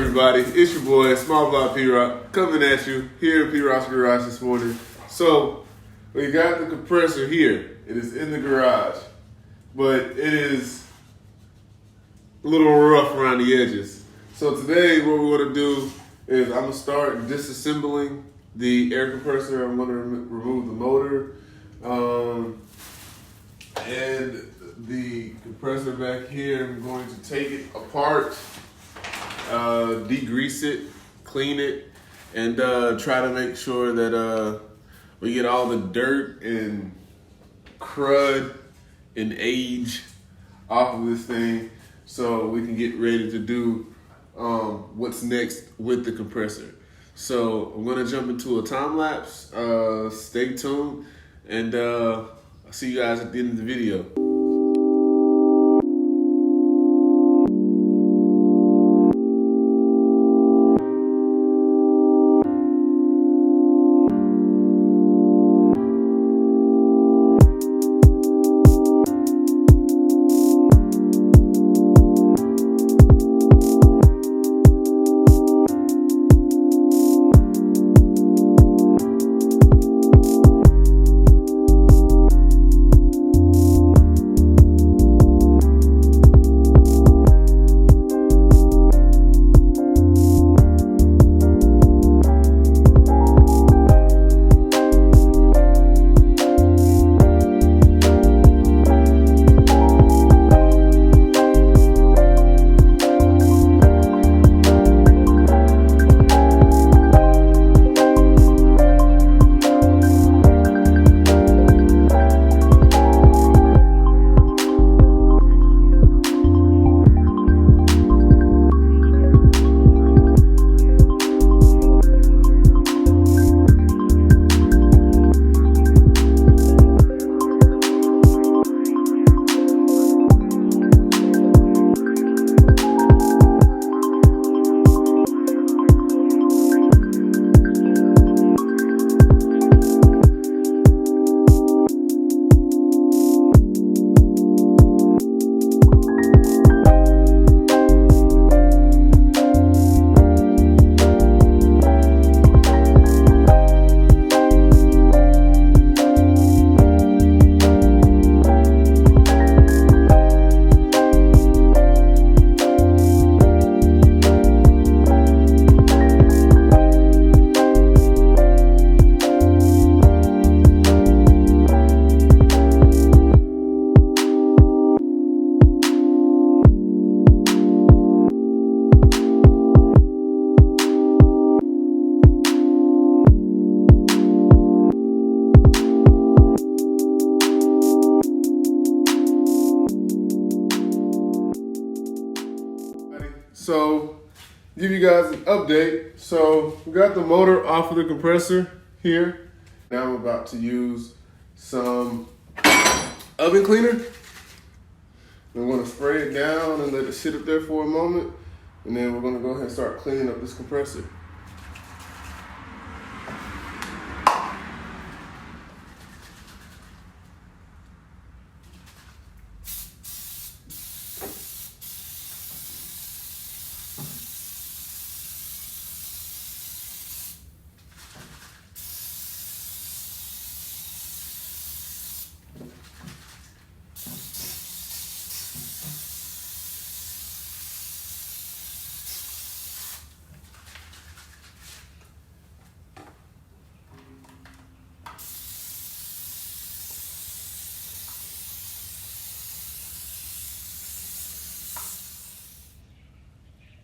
everybody? It's your boy, Small Block P.ROCK, coming at you here at P.ROCK'S Garage this morning. So, we got the compressor here. It is in the garage, but it is a little rough around the edges. So today, what we're going to do is I'm going to start disassembling the air compressor. I'm going to remove the motor and the compressor back here. I'm going to take it apart, degrease it, clean it, and try to make sure that we get all the dirt and crud and age off of this thing so we can get ready to do what's next with the compressor. So I'm gonna jump into a time lapse. Stay tuned, and I'll see you guys at the end of the video. So, give you guys an update. So, we got the motor off of the compressor here. Now I'm about to use some oven cleaner. I'm going to spray it down and let it sit up there for a moment. And then we're going to go ahead and start cleaning up this compressor.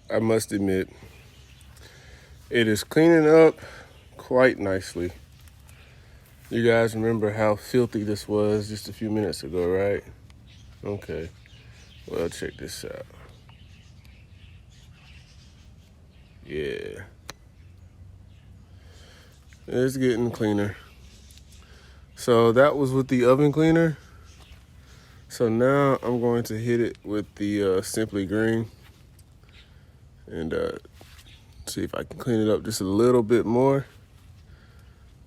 I must admit, it is cleaning up quite nicely. You guys remember how filthy this was just a few minutes ago, right? Okay, well, check this out. Yeah, it's getting cleaner. So that was with the oven cleaner. So now I'm going to hit it with the Simply Green and see if I can clean it up just a little bit more.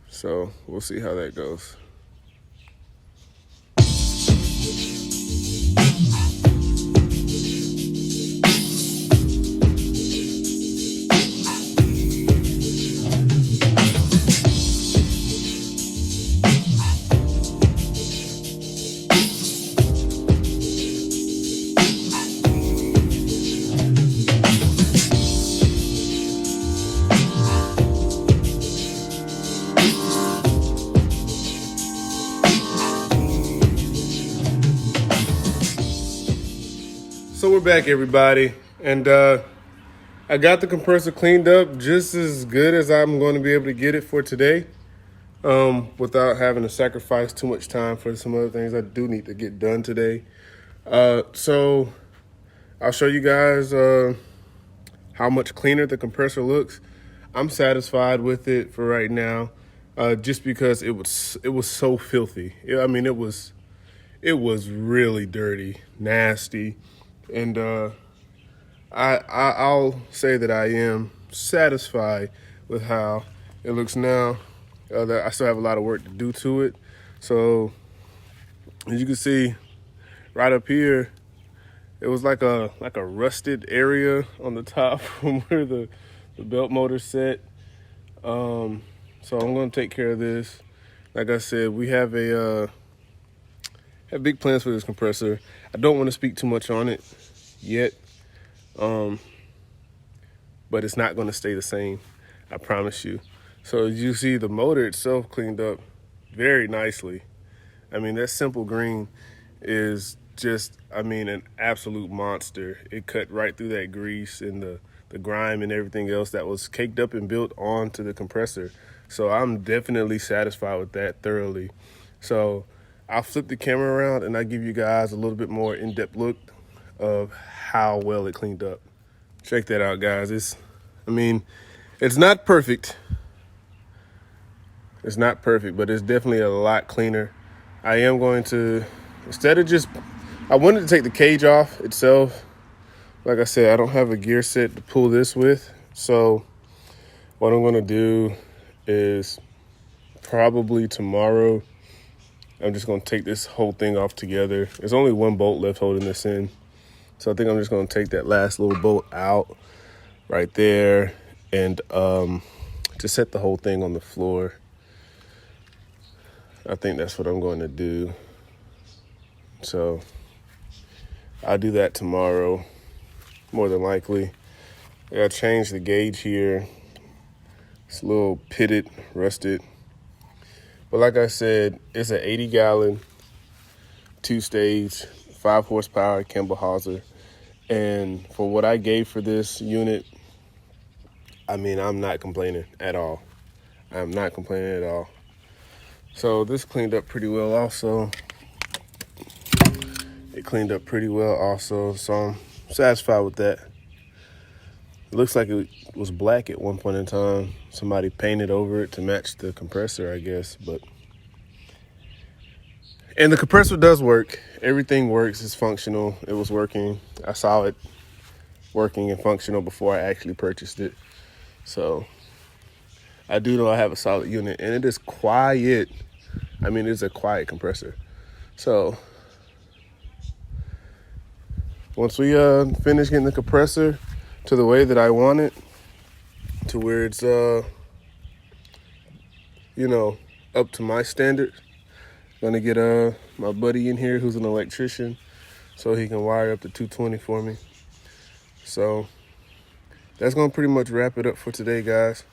So we'll see how that goes. we're back, everybody, and I got the compressor cleaned up just as good as I'm going to be able to get it for today, without having to sacrifice too much time for some other things I do need to get done today. So I'll show you guys how much cleaner the compressor looks. I'm satisfied with it for right now, just because it was so filthy. I mean, it was really dirty, nasty, and I'll say that I am satisfied with how it looks now. That I still have a lot of work to do to it. So as you can see right up here, it was like a rusted area on the top from where the belt motor set. So I'm gonna take care of this. Like I said, we have have big plans for this compressor. I don't want to speak too much on it yet, but it's not going to stay the same, I promise you. So as you see, the motor itself cleaned up very nicely. I mean, that simple green is just, I mean, an absolute monster. It cut right through that grease and the grime and everything else that was caked up and built onto the compressor. So I'm definitely satisfied with that thoroughly. So I'll flip the camera around and I'll give you guys a little bit more in-depth look of how well it cleaned up. Check that out, guys. It's not perfect. It's not perfect, but it's definitely a lot cleaner. I am going to, I wanted to take the cage off itself. Like I said, I don't have a gear set to pull this with. So what I'm gonna do is probably tomorrow, I'm just gonna take this whole thing off together. There's only one bolt left holding this in. So I think I'm just gonna take that last little bolt out right there and to set the whole thing on the floor. I think that's what I'm going to do. So I'll do that tomorrow, more than likely. I gotta change the gauge here. It's a little pitted, rusted. But like I said, it's an 80-gallon, 2-stage, 5 horsepower Campbell Hauser. And for what I gave for this unit, I mean, I'm not complaining at all. I'm not complaining at all. So this cleaned up pretty well also. It cleaned up pretty well also, so I'm satisfied with that. It looks like it was black at one point in time. Somebody painted over it to match the compressor, I guess, and the compressor does work. Everything works, it's functional. It was working. I saw it working and functional before I actually purchased it. So I do know I have a solid unit, and it is quiet. I mean, it's a quiet compressor. So once we finish getting the compressor to the way that I want it, to where it's up to my standards, I'm gonna get my buddy in here who's an electrician so he can wire up the 220 for me. So that's gonna pretty much wrap it up for today, guys.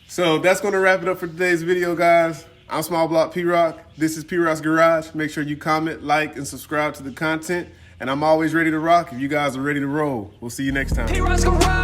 So that's gonna wrap it up for today's video, guys. I'm Small Block P-Rock. This is P.ROCK'S Garage. Make sure you comment, like, and subscribe to the content. And I'm always ready to rock if you guys are ready to roll. We'll see you next time. P.ROCK'S Garage.